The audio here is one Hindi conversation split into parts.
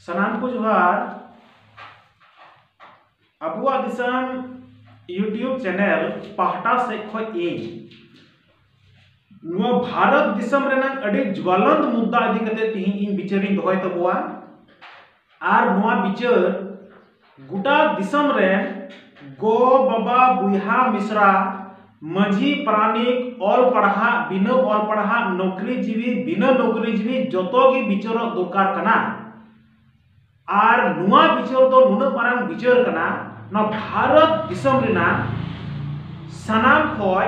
सनाम को जोहार अबुआ दिसम यूट्यूब चैनल पाहटा से खोई भारत दिसम रेना अड़ी ज्वलंत मुद्दा इदी कते तिहिं इन बिचारिन दोहय तबुआ आर नुआ बिचार गुटा दिसम रे गो बाबा बुहा मिश्रा माझी प्राणिक ऑल पढ़ा बिना ऑल पढ़ा नौकरी जीवी बिना नौकरी जीवी जोतो की बिचार दरकार कना आर नुआ बिचार तो नुना मारांग बिचार कना ना भारत दिसम रेना सनाम खोय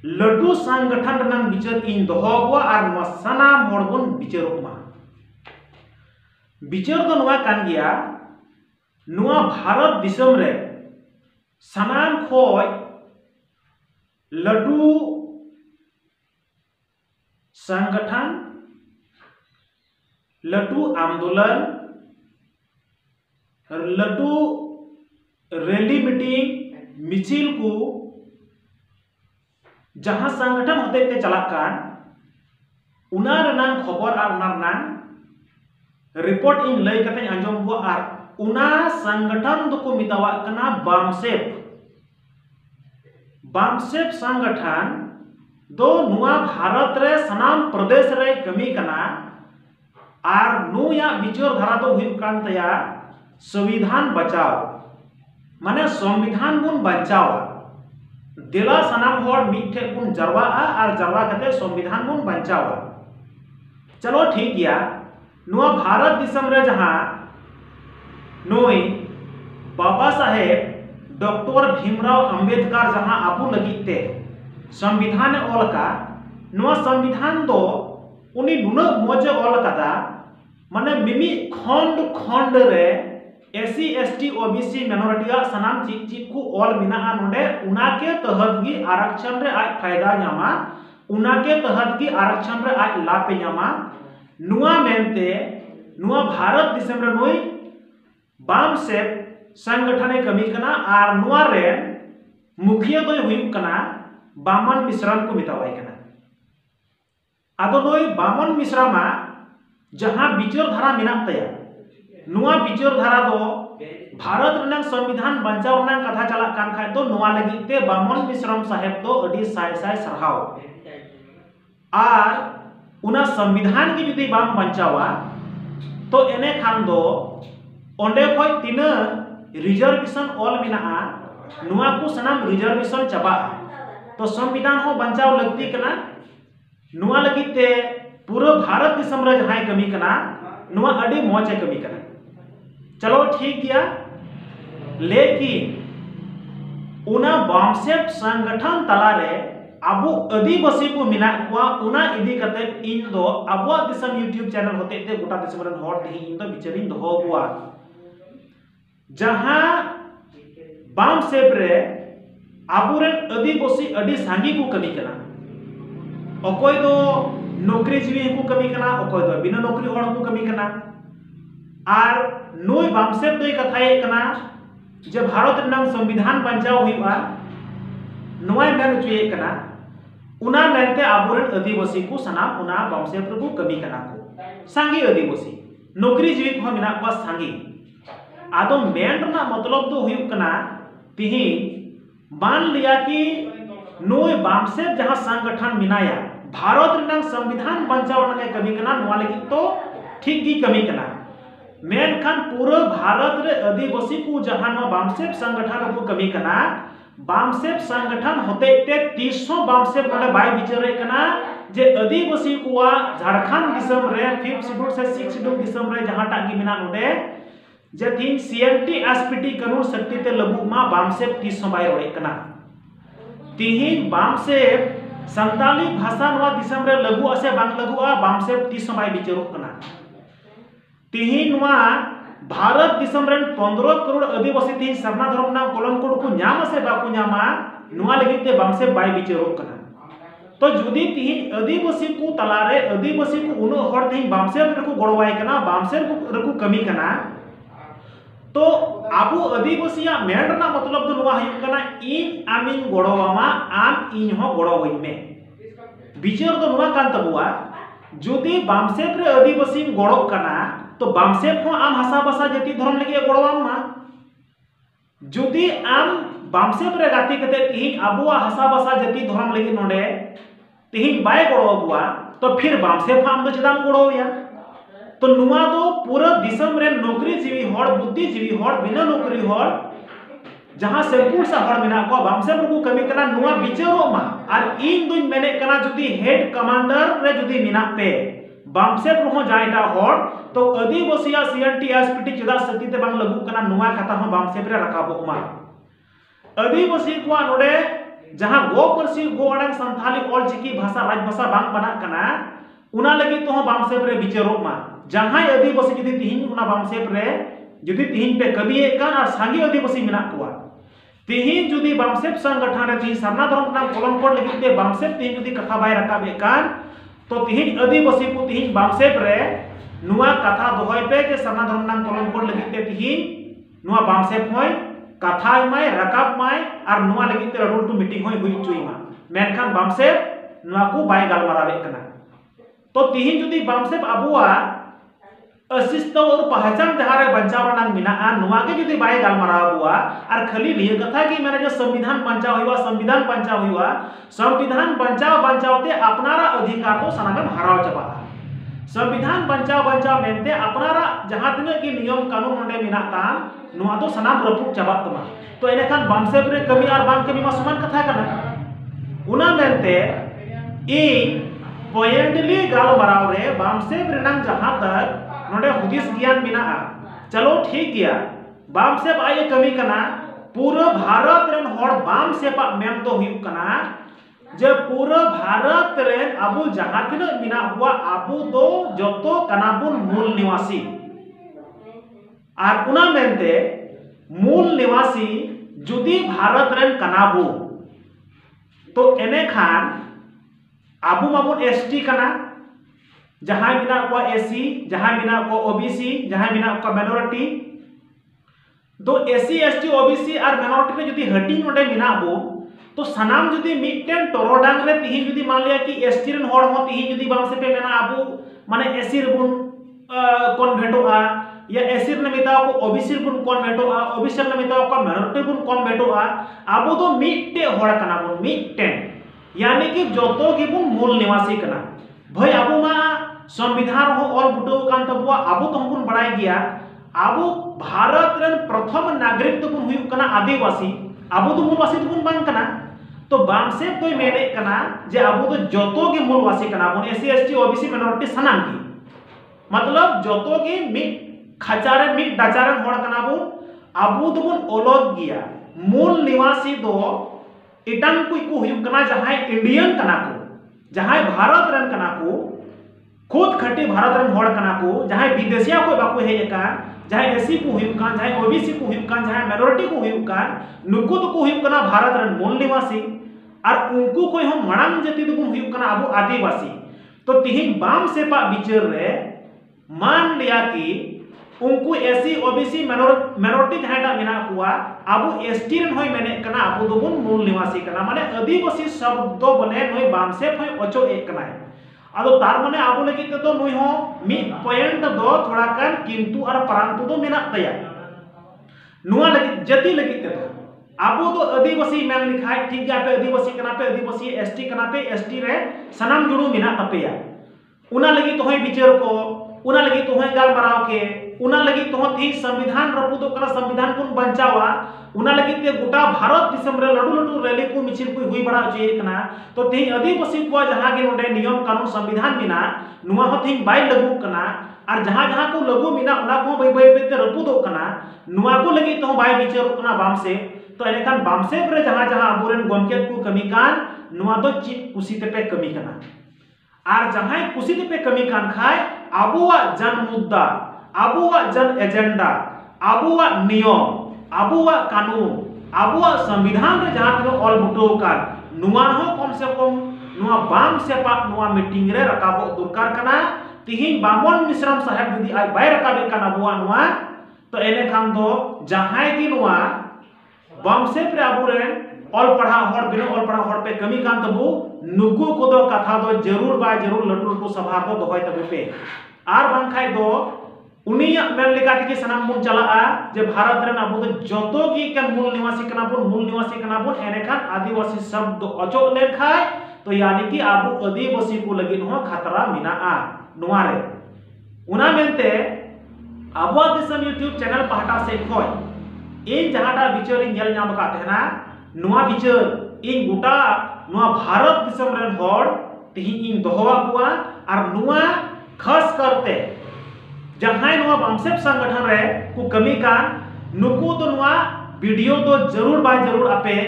लड्डू संगठन रनांग बिचार इन दोहबुआ आर नुआ सनाम होड़ बन बिचारोमा बिचार तो नुआ कान गया नुआ भारत दिसम रे सनाम खोय लड्डू संगठन लड्डू आंदोलन लड्डू रैली मीटिंग मिचिल को जहां संगठन होते ते चला कान उना रनांग खबर आर उना रनांग रिपोर्ट इन लय कते आंजम बुआ आर उना संगठन दको मितावा कना बामसेप संगठन दो नुआ भारत रे सनाम प्रदेश रे कमी कना आर नुया बिचार धारा दो हुई कान तया संविधान बचाओ माने संविधान बुन बचाओ दिला सनाम होड़ मिठे बुन जरवा आर जरवा कते संविधान बुन बचाओ चलो ठीक गया नुआ भारत दिसम रे जहां नोई बाबा साहेब डॉक्टर भीमराव अंबेडकर जहां आपू लगिते संविधान ऑल का नुआ संविधान दो उनी नुना मोजे ऑल कदा माने मिमी खंड खंड रे एससी एसटी ओबीसी माइनॉरिटी सनाम चिक चिक को ऑल मिना नोडे उना के तहत गी आरक्षण रे आज फायदा न्यामा उना के तहत गी आरक्षण रे आज लाभ न्यामा नुआ मेनते नुआ भारत दिसम रे नोई बामसेप संगठन कमी कना आर नुआ रे मुखिया दो हुई कना बामन मिश्रा को मितावाई कना आदो नोई बामन मिश्रा मा जहां बिचार धारा मिना तया नुआ बिचार धारा दो भारत रनांग संविधान बचाव रनांग कथा चला कान खाय तो नुआ लगिते बामन मिश्रम साहेब तो अडी साय साय सरहाव आर उना संविधान की जुदी बाम बचावा तो एने खान दो ओंडे खोय तिना रिजर्वेशन ऑल मिना नुआ को सनाम रिजर्वेशन चबा तो संविधान हो बचाव लगती कना नुआ लगिते पूरा भारत दिसम रे जहां कमी कना नुआ अडी मौज कमी कना चलो ठीक गया लेकिन उना बामसेप संगठन तला रे अबो आदिवासी को मिना कुआ उना इदी कते इन दो अबो दिसम यूट्यूब चैनल होते ते गोटा दिसम रे होड़ ती इन दो बिचारिन दो बुआ जहां बामसेप रे आबुरेन आदिवासी अडी सांगी को कमी कना अकोय दो नौकरी जीवी को कमी कना अकोय दो बिना नौकरी होड़ को कमी कना आर नोई बामसेप दोई कथाय कना जे भारत रनांग संविधान बचाव हुआ नोय मेन चुए कना उना मेनते आबुरेन आदिवासी को सनाम उना बामसेप को कमी कना को सांगी आदिवासी नौकरी जीवी को मिना को सांगी आदो मेन रना मतलब दो हुई कना तिही मान लिया कि नोय बामसेप जहां संगठन मिनाया भारत रनांग संविधान बचाव रनांग कमी कना नुआ लगी तो ठीक गी कमी कना मेन खान पूरा भारत रे आदिवासी को जहां नो बामसेप संगठन को कमी कना बामसेप संगठन होते ते 300 बामसेप नडे बाय बिचारे कना जे आदिवासी को झारखंड दिसम रे 5th शेड्यूल से 6th शेड्यूल दिसम रे जहां टागी मिना नडे जे थी सीएमटी एसपीटी कानून शक्ति ते लगू मा बामसेप 300 बाय रोए कना तिही बामसेप संताली भाषा नवा दिसम रे लगू असे बांग लगुआ बामसेप 300 बाय बिचारो कना तिही नुआ भारत दिसम रेन 15 करोड़ आदिवासी तिही सरना धर्म ना कलम कोड को न्याम से बाकू न्यामा नुआ लगिते बामसेप बाय बिचारो कना तो जुदी तिही आदिवासी को तलारे आदिवासी को उनो हर तिही बामसेप रे को गड़वाई कना बामसेप रे को कमी कना तो आबू आदिवासिया मेन रना मतलब दो नुआ हुई कना इन आमिन गड़वामा आम इन हो गड़वई में बिचार दो नुआ कान तबुआ जुदी बामसेप रे आदिवासी गड़ो कना तो बामसेब हो आम हसा बसा जाति धर्म लगे गड़वाम मा जुदी आम बामसेब रे गाती कते तिहिं अबुआ हसा बसा जाति धर्म लगे नोडे तिहिं बाय गड़वा तो फिर बामसेब आम दो चेदाम गड़ोया तो नुआ दो पूरा दिसम रे नौकरी जीवी हर बुद्धि जीवी हर बिना नौकरी हर जहां संपूर्ण सा हर मेना को बामसेब को कमी कना नुआ बिचारो मा और इन दुई मेने कना जुदी हेड कमांडर रे जुदी मिना पे बामसेब रहो जायटा हर तो आदिवासिया सीएनटी एसपीटी चेदा सती ते बांग लागू कना नुआ कथा हो बामसेब रे रकाबो मा आदिवासी को नोडे जहां गो परसी गो अड़ंग संथाली ऑल चिकी भाषा राज भाषा बांग बना कना उना लगी तो बामसेब रे बिचारो मा जहां आदिवासी जुदी तिहिं उना बामसेब रे जुदी तिहिं पे कभी एकान और सांगी आदिवासी मिना कुआ तिहिं जुदी बामसेब संगठन रे तिहिं सरना धर्म ना कोलन कोड लगी ते बामसेब तिहिं जुदी कथा बाय रकाब एकान तो तिहिं आदिवासी को तिहिं बामसेब रे नुआ कथा दोहय पे के सरना धर्म ना कोलन कोड लगी ते तिहिं नुआ बामसेब होय कथा माय रकाब माय और नुआ लगी ते रोल टू मीटिंग होय हुई चुई मा मेनखान बामसेब नुआ को बाय गालमारावे कना तो तिहिं जुदी बामसेब अबुआ असिस्त और पहचान जहारे बंचाव नांग मिना नुआ के जुदी बाय गालमाराव बुआ और खाली निये कथा कि मैंने जो संविधान बंचाव हुआ संविधान बंचावते अपनारा अधिकार तो सनामे हाराव चबा संविधान बंचाव मेनते अपनारा जहां तिना की नियम कानून नोडे मिना ताम नुआ तो सनाम रपुक चबा तमा तो एनेखान बामसेब रे कमी और बाम कमी मा समान कथा कना उना मेनते इ पॉइंटली गालमाराव रे बामसेब रेनांग जहां तक नोडे हुदिस ज्ञान मिना चलो ठीक गया बामसेब आये कमी कना पूरा भारत रेन हर बामसेब मेम तो हुई कना जे पूरा भारत रेन अबु जहां तिना मिना हुआ अबु दो जतो कनाबुन मूल निवासी और उना मेनते मूल निवासी जुदी भारत रेन कनाबु तो एने खान अबु माबुन एसटी कना जहां बिना को एसी जहां बिना को ओबीसी जहां बिना को माइनॉरिटी तो एसी एसटी ओबीसी और माइनॉरिटी रे जुदी हटिंग नोडे बिना बो तो सनाम जुदी मिटन टोरोडांग रे तिहि जुदी मान लिया कि एसटी रेन हर हो तिहि जुदी बामसेब पे मेना अबु माने एसी रे बुन कन्वर्टोआ या एसी रे मिताओ को ओबीसी रे बुन कन्वर्टोआ ओबीसी रे मिताओ को माइनॉरिटी बुन कन्वर्टोआ अबु तो मिटते हर कना बुन मिटन यानी कि जतो की बुन मूल निवासी कना भाई अबु मा संविधान हो और बुटो कान तबुआ अबु तो हमबुन बड़ाई गया अबु भारत रेन प्रथम नागरिक तो बुन हुई कना आदिवासी अबु तो मूलवासी तो बुन बांग कना तो बामसेब तो मेने कना जे अबु तो जतो के मूलवासी कना बुन एससी एसटी ओबीसी माइनॉरिटी सनाम की मतलब जतो की मि खचारे मि डाचारन होड़ कना बुन अबु तो बुन ओलोग गया मूल निवासी दो इटांग को हुई कना जहां इंडियन कना को जहां भारत रेन कना को खुद खटी भारत रेन होड़ कना को जहां विदेशिया को बाको हे का जहां एसी को हुई कान जहां ओबीसी को हुई कान जहां माइनॉरिटी को हुई कान नुकु तो को हुई कना भारत रेन मूल निवासी और उनको कोई हम मणांग जाति तो हुई कना अबु आदिवासी तो तिहिं बामसेब बिचार रे मान लिया कि उनको एसी ओबीसी माइनॉरिटी जहां मेना कुआ अबु एसटी रेन होय मेने कना अबु दो बुन मूल निवासी कना माने आदिवासी शब्द बने नय बामसेब होय ओचो एक कना आदो तार माने आबो लगी तो नुई हो मी पॉइंट दो थोड़ा कान किंतु और परंतु दो मेना तया नुआ लगी जति लगी ते आबो तो आदिवासी मेन लिखाय ठीक गया पे आदिवासी कना पे आदिवासी एसटी कना पे एसटी रे सनाम जुड़ू मेना तपेया उना लगी तो होय विचार को उना लगी तो होय गाल मराव के उना लगी तो थी संविधान रपुदो कना संविधान को बंचावा उना लगी ते गोटा भारत दिसम रे लडू लडू रैली को मिছিল को हुई बड़ा जे कना तो थी आदिवासी को जहां के नोडे नियम कानून संविधान बिना नुआ हो थी बाय लगू कना और जहां जहां को लगू बिना उना को बय बय पे रपुदो कना नुआ को लगी तो बाय विचार कना बामसेब तो एनेखान बामसेब रे जहां जहां अबुरेन गमकेत को कमी कान नुआ दो चित कुसीते पे कमी कना और जहां कुसीते पे कमी कान खाय अबुआ जन मुद्दा अबुआ जन एजेंडा अबुआ नियम अबुआ कानून अबुआ संविधान रे जहां तिनो ऑल बुटो का नुआ हो कम से कम नुआ बामसेब नुआ मीटिंग रे रकाबो दरकार कना तिहिं बामन मिश्रम साहेब जदी आय बाय रकाबे काना अबुआ नुआ तो एने खान दो जहां की नुआ बामसेब रे अबुरेन ऑल पढ़ा हर बिनो ऑल पढ़ा हर पे कमी कान तबु नुकु को दो कथा दो जरूर बा जरूर लटू लटू सभा दो दोहय तबे पे आर बांखाय दो उनिया मेन लेका के सनाम बन चला जे भारत रे अब जो मूल निवासी एनेखान आदिवासी शब्द अचोक लेखाय तो यानी कि अब आदिवासी को लगी खतरा मिना नुआरे उना मेनते अब दिसम यूट्यूब चैनल पहाटा से खय इन जहाटा विचार इन नेल नाम का तेना नुआ विचार इन गोटा नुआ भारत दिसम रेन होड़ तिहि इन दोहवा कुआ और नुआ खास करते जहां नुआ बामसेप संगठन रे को कमी कान नुकु तो नुआ वीडियो तो जरूर बाय जरूर आपे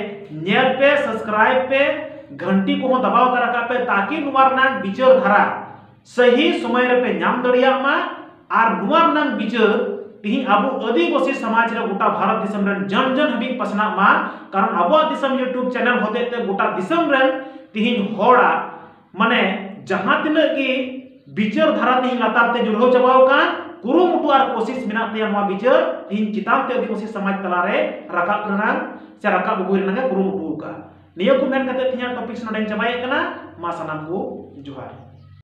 नेल पे सब्सक्राइब पे घंटी को दबाव कर रखा पे ताकि नुआ रनान विचार धारा सही समय रे पे नाम दड़िया मा और नुआ रनान विचार तिहि अब आदिवासी समाज रे गोटा भारत दिसम रेन जन जन हबी पसना मा कारण अब दिसम यूट्यूब चैनल होते ते गोटा दिसम रेन तिहि होड़ा माने जहां तिना की विचार धारा तिहि लातार ते जुड़ो चबाव का कुरुमुटु और कोशिश मेना ते नुआ विचार तिहि चितान ते आदिवासी समाज तला रे रकाब रनान से रकाब बुई रनान कुरुमुटु का निया को मेन कते तिहा टॉपिक्स नडे चबाय कना मा सनाम को जोहार।